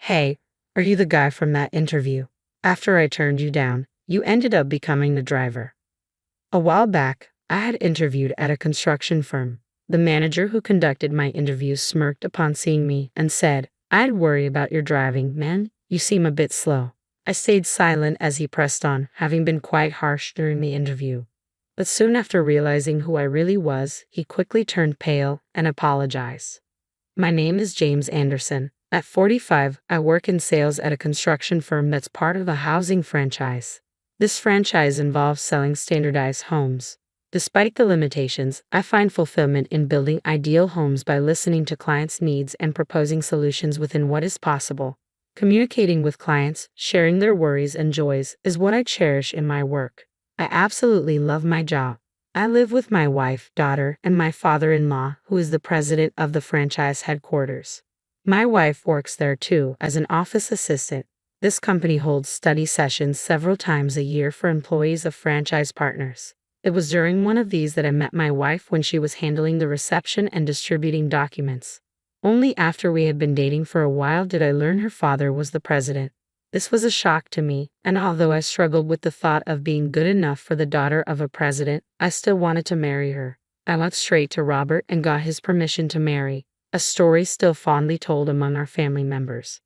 Hey, are you the guy from that interview? After I turned you down, you ended up becoming the driver. A while back, I had interviewed at a construction firm. The manager who conducted my interview smirked upon seeing me and said, "I'd worry about your driving, man. You seem a bit slow." I stayed silent as he pressed on, having been quite harsh during the interview. But soon after realizing who I really was, he quickly turned pale and apologized. My name is James Anderson. At 45, I work in sales at a construction firm that's part of a housing franchise. This franchise involves selling standardized homes. Despite the limitations, I find fulfillment in building ideal homes by listening to clients' needs and proposing solutions within what is possible. Communicating with clients, sharing their worries and joys, is what I cherish in my work. I absolutely love my job. I live with my wife, daughter, and my father-in-law, who is the president of the franchise headquarters. My wife works there too, as an office assistant. This company holds study sessions several times a year for employees of franchise partners. It was during one of these that I met my wife when she was handling the reception and distributing documents. Only after we had been dating for a while did I learn her father was the president. This was a shock to me, and although I struggled with the thought of being good enough for the daughter of a president, I still wanted to marry her. I went straight to Robert and got his permission to marry, a story still fondly told among our family members.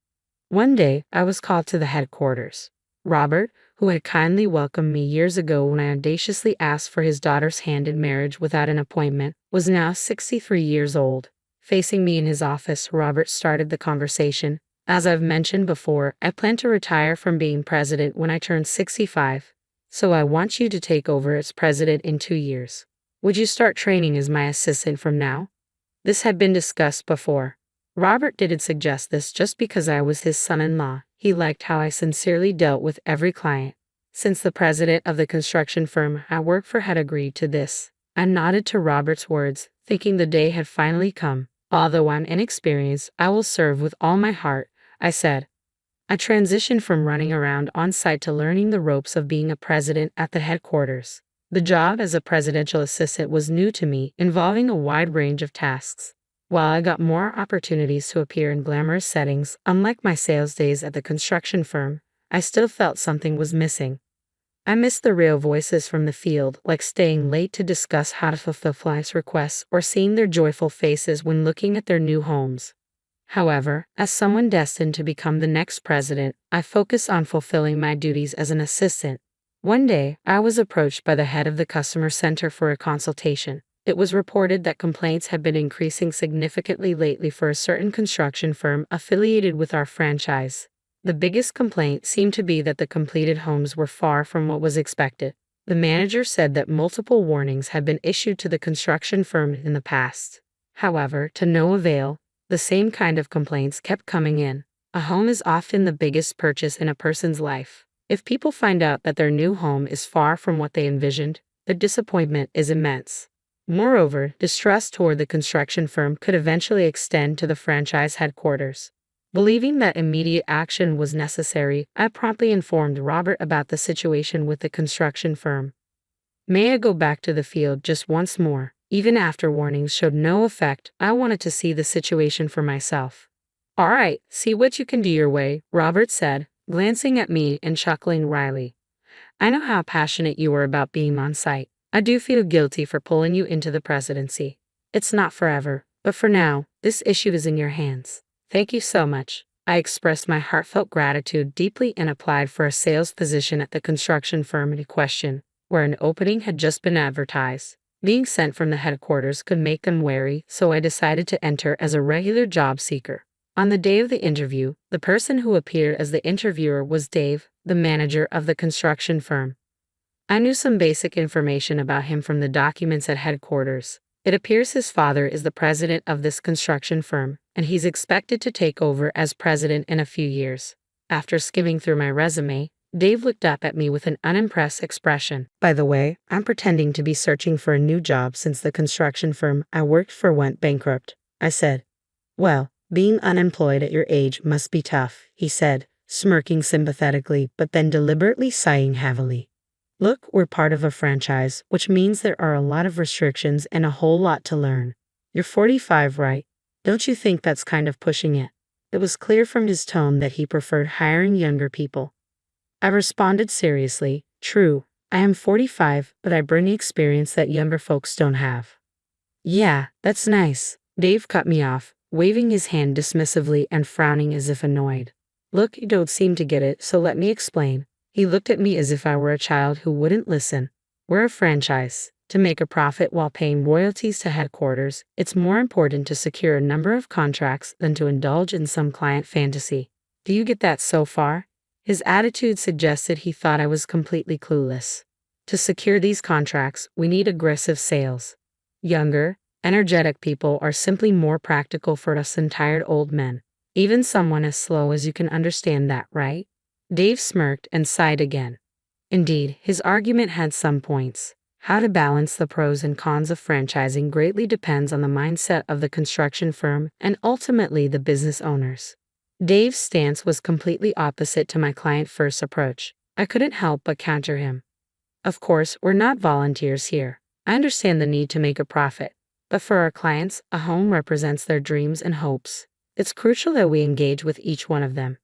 One day, I was called to the headquarters. Robert, who had kindly welcomed me years ago when I audaciously asked for his daughter's hand in marriage without an appointment, was now 63 years old. Facing me in his office, Robert started the conversation. "As I've mentioned before, I plan to retire from being president when I turn 65, so I want you to take over as president in 2 years. Would you start training as my assistant from now?" This had been discussed before. Robert didn't suggest this just because I was his son-in-law. He liked how I sincerely dealt with every client. Since the president of the construction firm I worked for had agreed to this, I nodded to Robert's words, thinking the day had finally come. "Although I'm inexperienced, I will serve with all my heart," I said. I transitioned from running around on site to learning the ropes of being a president at the headquarters. The job as a presidential assistant was new to me, involving a wide range of tasks. While I got more opportunities to appear in glamorous settings, unlike my sales days at the construction firm, I still felt something was missing. I missed the real voices from the field, like staying late to discuss how to fulfill clients' requests or seeing their joyful faces when looking at their new homes. However, as someone destined to become the next president, I focused on fulfilling my duties as an assistant. One day, I was approached by the head of the customer center for a consultation. It was reported that complaints had been increasing significantly lately for a certain construction firm affiliated with our franchise. The biggest complaint seemed to be that the completed homes were far from what was expected. The manager said that multiple warnings had been issued to the construction firm in the past. However, to no avail, the same kind of complaints kept coming in. A home is often the biggest purchase in a person's life. If people find out that their new home is far from what they envisioned, the disappointment is immense. Moreover, distrust toward the construction firm could eventually extend to the franchise headquarters. Believing that immediate action was necessary, I promptly informed Robert about the situation with the construction firm. "May I go back to the field just once more?" Even after warnings showed no effect, I wanted to see the situation for myself. "All right, see what you can do your way," Robert said, glancing at me and chuckling wryly. "I know how passionate you are about being on site. I do feel guilty for pulling you into the presidency. It's not forever, but for now, this issue is in your hands. Thank you so much." I expressed my heartfelt gratitude deeply and applied for a sales position at the construction firm in question, where an opening had just been advertised. Being sent from the headquarters could make them wary, so I decided to enter as a regular job seeker. On the day of the interview, the person who appeared as the interviewer was Dave, the manager of the construction firm. I knew some basic information about him from the documents at headquarters. It appears his father is the president of this construction firm, and he's expected to take over as president in a few years. After skimming through my resume, Dave looked up at me with an unimpressed expression. "By the way, I'm pretending to be searching for a new job since the construction firm I worked for went bankrupt," I said. "Well, being unemployed at your age must be tough," he said, smirking sympathetically but then deliberately sighing heavily. "Look, we're part of a franchise, which means there are a lot of restrictions and a whole lot to learn. You're 45, right? Don't you think that's kind of pushing it?" It was clear from his tone that he preferred hiring younger people. I responded seriously, "True, I am 45, but I bring experience that younger folks don't have." "Yeah, that's nice." Dave cut me off, waving his hand dismissively and frowning as if annoyed. "Look, you don't seem to get it, so let me explain." He looked at me as if I were a child who wouldn't listen. "We're a franchise. To make a profit while paying royalties to headquarters, it's more important to secure a number of contracts than to indulge in some client fantasy. Do you get that so far?" His attitude suggested he thought I was completely clueless. "To secure these contracts, we need aggressive sales. Younger, energetic people are simply more practical for us than tired old men. Even someone as slow as you can understand that, right?" Dave smirked and sighed again. Indeed, his argument had some points. How to balance the pros and cons of franchising greatly depends on the mindset of the construction firm and ultimately the business owners. Dave's stance was completely opposite to my client-first approach. I couldn't help but counter him. "Of course, we're not volunteers here. I understand the need to make a profit. But for our clients, a home represents their dreams and hopes. It's crucial that we engage with each one of them."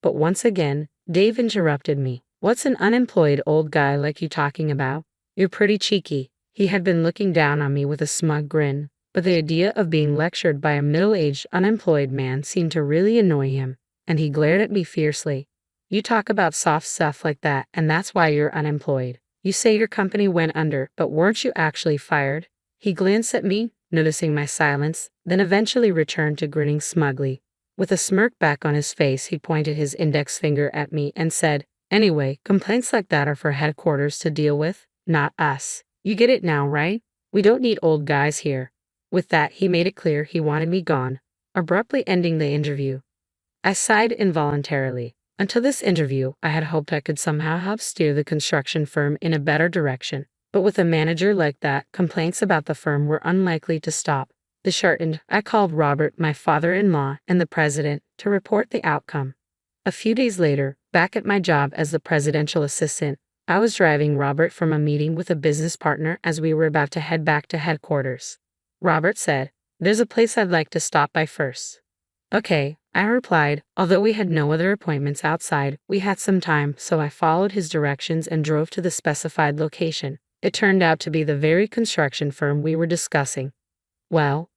But once again, Dave interrupted me. "What's an unemployed old guy like you talking about? You're pretty cheeky." He had been looking down on me with a smug grin, but the idea of being lectured by a middle-aged, unemployed man seemed to really annoy him, and he glared at me fiercely. "You talk about soft stuff like that, and that's why you're unemployed. You say your company went under, but weren't you actually fired?" He glanced at me, noticing my silence, then eventually returned to grinning smugly. With a smirk back on his face, he pointed his index finger at me and said, "Anyway, complaints like that are for headquarters to deal with, not us. You get it now, right? We don't need old guys here." With that, he made it clear he wanted me gone, abruptly ending the interview. I sighed involuntarily. Until this interview, I had hoped I could somehow help steer the construction firm in a better direction. But with a manager like that, complaints about the firm were unlikely to stop. Disheartened, I called Robert, my father-in-law, and the president to report the outcome. A few days later, back at my job as the presidential assistant, I was driving Robert from a meeting with a business partner as we were about to head back to headquarters. Robert said, "There's a place I'd like to stop by first." "Okay," I replied. Although we had no other appointments outside, we had some time, so I followed his directions and drove to the specified location. It turned out to be the very construction firm we were discussing. Well,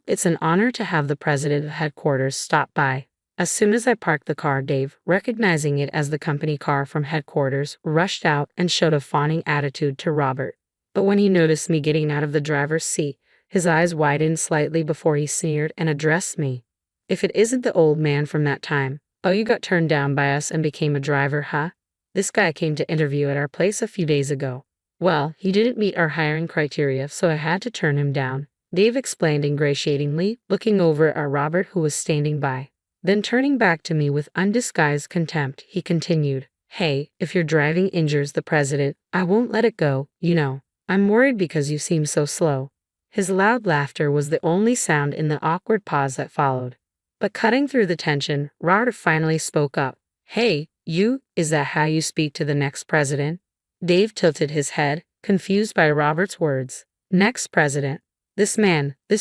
it's an honor to have the president of headquarters stop by. As soon as I parked the car, Dave, recognizing it as the company car from headquarters, rushed out and showed a fawning attitude to Robert. But when he noticed me getting out of the driver's seat, his eyes widened slightly before he sneered and addressed me. "If it isn't the old man from that time. Oh, you got turned down by us and became a driver, huh? This guy came to interview at our place a few days ago. Well, he didn't meet our hiring criteria, so I had to turn him down," Dave explained ingratiatingly, looking over at Robert, who was standing by. Then turning back to me with undisguised contempt, he continued, "Hey, if your driving injures the president, I won't let it go, you know. I'm worried because you seem so slow." His loud laughter was the only sound in the awkward pause that followed. But cutting through the tension, Robert finally spoke up. "Hey, you, is that how you speak to the next president?" Dave tilted his head, confused by Robert's words. "Next president? This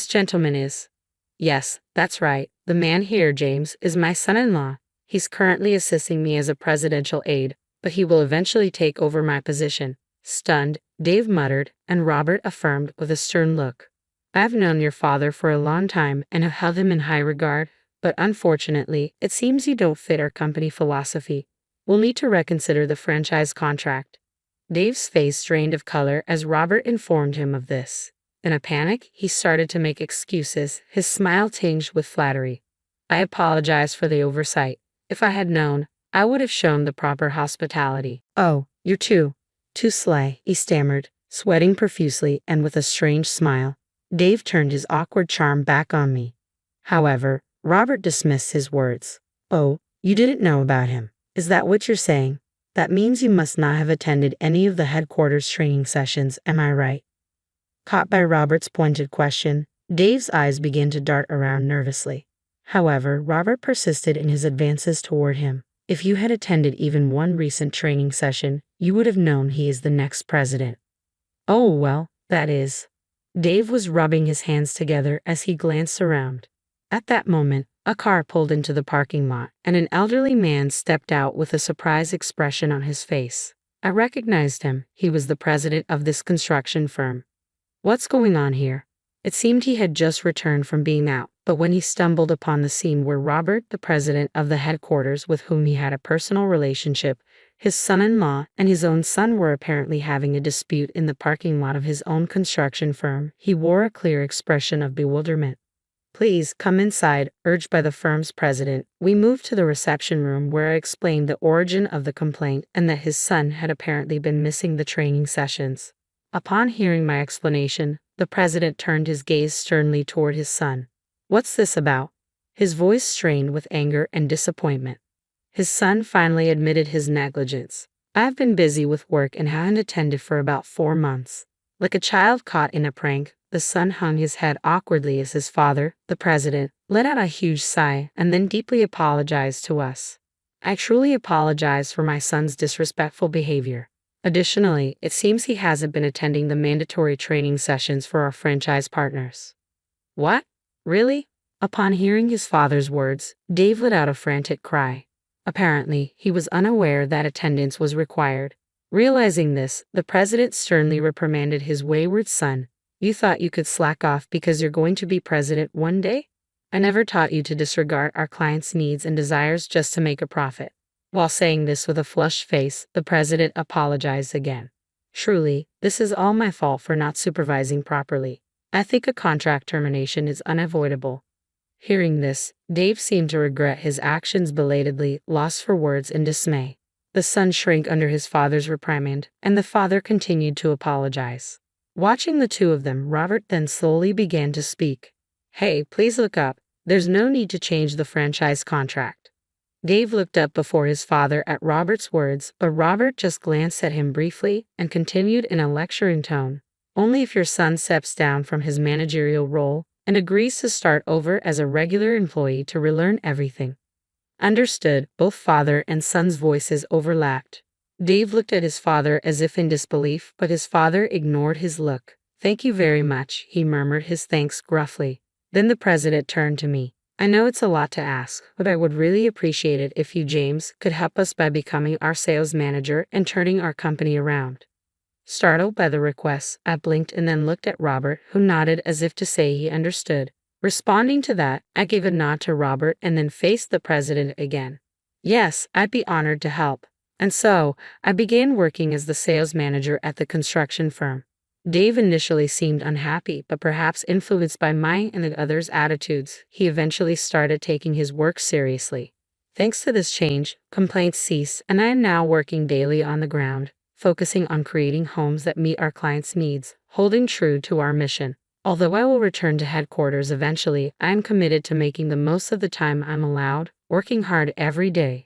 gentleman is." "Yes, that's right. The man here, James, is my son-in-law. He's currently assisting me as a presidential aide, but he will eventually take over my position." Stunned, Dave muttered, and Robert affirmed with a stern look, "I've known your father for a long time and have held him in high regard, but unfortunately, it seems you don't fit our company philosophy. We'll need to reconsider the franchise contract." Dave's face drained of color as Robert informed him of this. In a panic, he started to make excuses, his smile tinged with flattery. "I apologize for the oversight. If I had known, I would have shown the proper hospitality." "Oh, you're too sly," he stammered, sweating profusely and with a strange smile. Dave turned his awkward charm back on me. However, Robert dismissed his words. "Oh, you didn't know about him. Is that what you're saying? That means you must not have attended any of the headquarters training sessions, am I right?" Caught by Robert's pointed question, Dave's eyes began to dart around nervously. However, Robert persisted in his advances toward him. "If you had attended even one recent training session, you would have known he is the next president." "Oh, well, that is." Dave was rubbing his hands together as he glanced around. At that moment, A car pulled into the parking lot, and an elderly man stepped out with a surprised expression on his face. I recognized him. He was the president of this construction firm. What's going on here? It seemed he had just returned from being out, but when he stumbled upon the scene where Robert, the president of the headquarters with whom he had a personal relationship, his son-in-law, and his own son were apparently having a dispute in the parking lot of his own construction firm, he wore a clear expression of bewilderment. Please come inside, urged by the firm's president. We moved to the reception room where I explained the origin of the complaint and that his son had apparently been missing the training sessions. Upon hearing my explanation, the president turned his gaze sternly toward his son. What's this about? His voice strained with anger and disappointment. His son finally admitted his negligence. I've been busy with work and haven't attended for about 4 months. Like a child caught in a prank, the son hung his head awkwardly as his father, the president, let out a huge sigh and then deeply apologized to us. I truly apologize for my son's disrespectful behavior. Additionally, it seems he hasn't been attending the mandatory training sessions for our franchise partners. What? Really? Upon hearing his father's words, Dave let out a frantic cry. Apparently, he was unaware that attendance was required. Realizing this, the president sternly reprimanded his wayward son. You thought you could slack off because you're going to be president one day? I never taught you to disregard our clients' needs and desires just to make a profit. While saying this with a flushed face, the president apologized again. Truly, this is all my fault for not supervising properly. I think a contract termination is unavoidable. Hearing this, Dave seemed to regret his actions belatedly, lost for words in dismay. The son shrank under his father's reprimand, and the father continued to apologize. Watching the two of them, Robert then slowly began to speak. Hey, please look up. There's no need to change the franchise contract. Dave looked up before his father at Robert's words, but Robert just glanced at him briefly and continued in a lecturing tone. Only if your son steps down from his managerial role and agrees to start over as a regular employee to relearn everything. Understood. Both father and son's voices overlapped. Dave looked at his father as if in disbelief, but his father ignored his look. Thank you very much, he murmured his thanks gruffly. Then the president turned to me. I know it's a lot to ask, but I would really appreciate it if you, James, could help us by becoming our sales manager and turning our company around. Startled by the request, I blinked and then looked at Robert, who nodded as if to say he understood. Responding to that, I gave a nod to Robert and then faced the president again. Yes, I'd be honored to help. And so, I began working as the sales manager at the construction firm. Dave initially seemed unhappy, but perhaps influenced by mine and the others' attitudes, he eventually started taking his work seriously. Thanks to this change, complaints ceased, and I am now working daily on the ground, focusing on creating homes that meet our clients' needs, holding true to our mission. Although I will return to headquarters eventually, I am committed to making the most of the time I'm allowed, working hard every day,